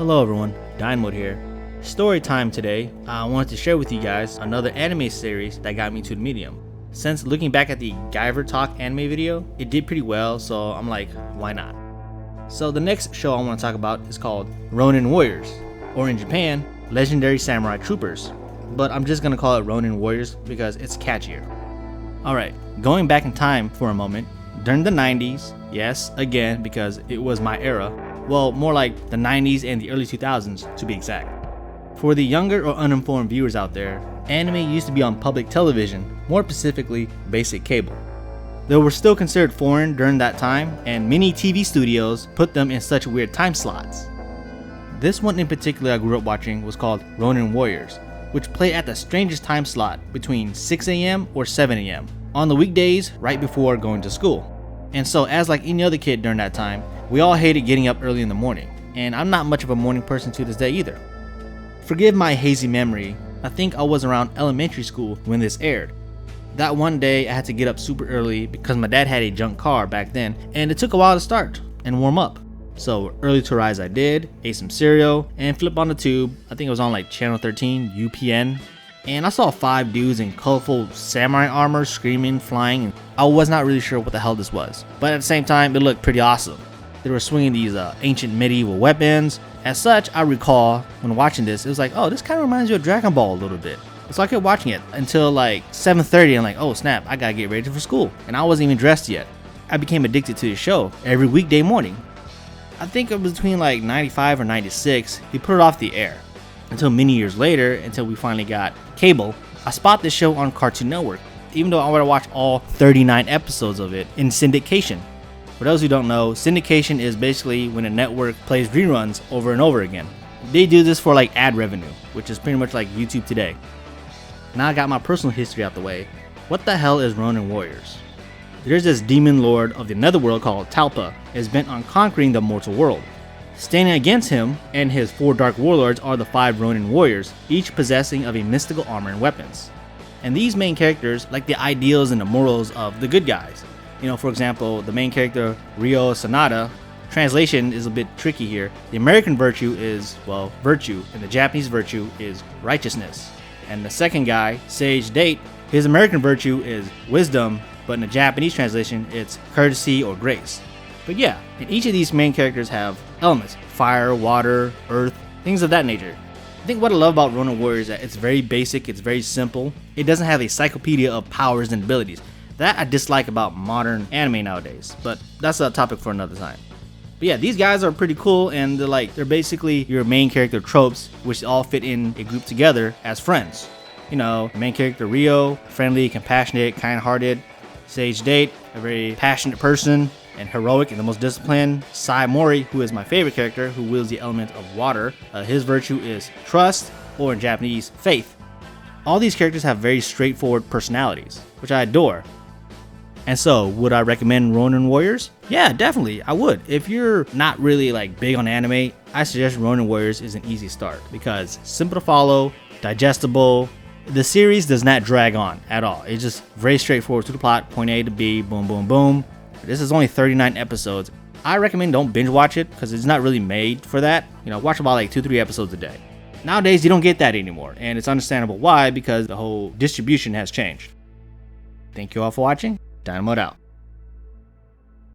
Hello everyone, Dynamode here. Story time today. I wanted to share with you guys another anime series that got me into the medium. Since looking back at the Guyver Talk anime video, it did pretty well, so I'm like, why not? So the next show I want to talk about is called Ronin Warriors, or in Japan, Legendary Samurai Troopers. But I'm just gonna call it Ronin Warriors because it's catchier. Alright, going back in time for a moment, during the 90s, yes, again, because it was my era. Well, more like the 90s and the early 2000s to be exact. For the younger or uninformed viewers out there, anime used to be on public television, more specifically basic cable. They were still considered foreign during that time, and many TV studios put them in such weird time slots. This one in particular I grew up watching was called Ronin Warriors, which played at the strangest time slot between 6 a.m. or 7 a.m. on the weekdays right before going to school. And so, as like any other kid during that time, we all hated getting up early in the morning, and I'm not much of a morning person to this day either. Forgive my hazy memory, I think I was around elementary school when this aired. That one day I had to get up super early because my dad had a junk car back then, and it took a while to start and warm up. So early to rise I did, ate some cereal, and flipped on the tube. I think it was on like channel 13, UPN. And I saw 5 dudes in colorful samurai armor screaming, flying, and I was not really sure what the hell this was. But at the same time, it looked pretty awesome. They were swinging these ancient medieval weapons. As such, I recall when watching this, it was like, oh, this kind of reminds you of Dragon Ball a little bit. So I kept watching it until like 7:30 and like, oh snap, I gotta get ready for school. And I wasn't even dressed yet. I became addicted to the show every weekday morning. I think it was between like 95 or 96, he put it off the air. Until many years later, until we finally got cable, I spot this show on Cartoon Network, even though I would have watched all 39 episodes of it in syndication. For those who don't know, syndication is basically when a network plays reruns over and over again. They do this for like ad revenue, which is pretty much like YouTube today. Now I got my personal history out the way. What the hell is Ronin Warriors? There's this demon lord of the netherworld called Talpa, is bent on conquering the mortal world. Standing against him and his 4 dark warlords are the 5 Ronin Warriors, each possessing of a mystical armor and weapons. And these main characters like the ideals and the morals of the good guys. You know, for example, the main character, Ryo Sanada, translation is a bit tricky here. The American virtue is, well, virtue, and the Japanese virtue is righteousness. And the second guy, Sage Date, his American virtue is wisdom, but in the Japanese translation, it's courtesy or grace. But yeah, and each of these main characters have elements, fire, water, earth, things of that nature. I think what I love about Ronin Warriors is that it's very basic, it's very simple. It doesn't have a encyclopedia of powers and abilities. That I dislike about modern anime nowadays, but that's a topic for another time. But yeah, these guys are pretty cool, and they're basically your main character tropes, which all fit in a group together as friends. You know, main character Ryo, friendly, compassionate, kind-hearted. Sage Date, a very passionate person and heroic and the most disciplined. Sai Mori, who is my favorite character, who wields the element of water. His virtue is trust, or in Japanese, faith. All these characters have very straightforward personalities, which I adore. And so, would I recommend Ronin Warriors? Yeah, definitely, I would. If you're not really like big on anime, I suggest Ronin Warriors is an easy start because simple to follow, digestible. The series does not drag on at all. It's just very straightforward to the plot, point A to B, boom, boom, boom. This is only 39 episodes. I recommend don't binge watch it because it's not really made for that. You know, watch about like 2-3 episodes a day. Nowadays, you don't get that anymore, and it's understandable why because the whole distribution has changed. Thank you all for watching. Dynamode out.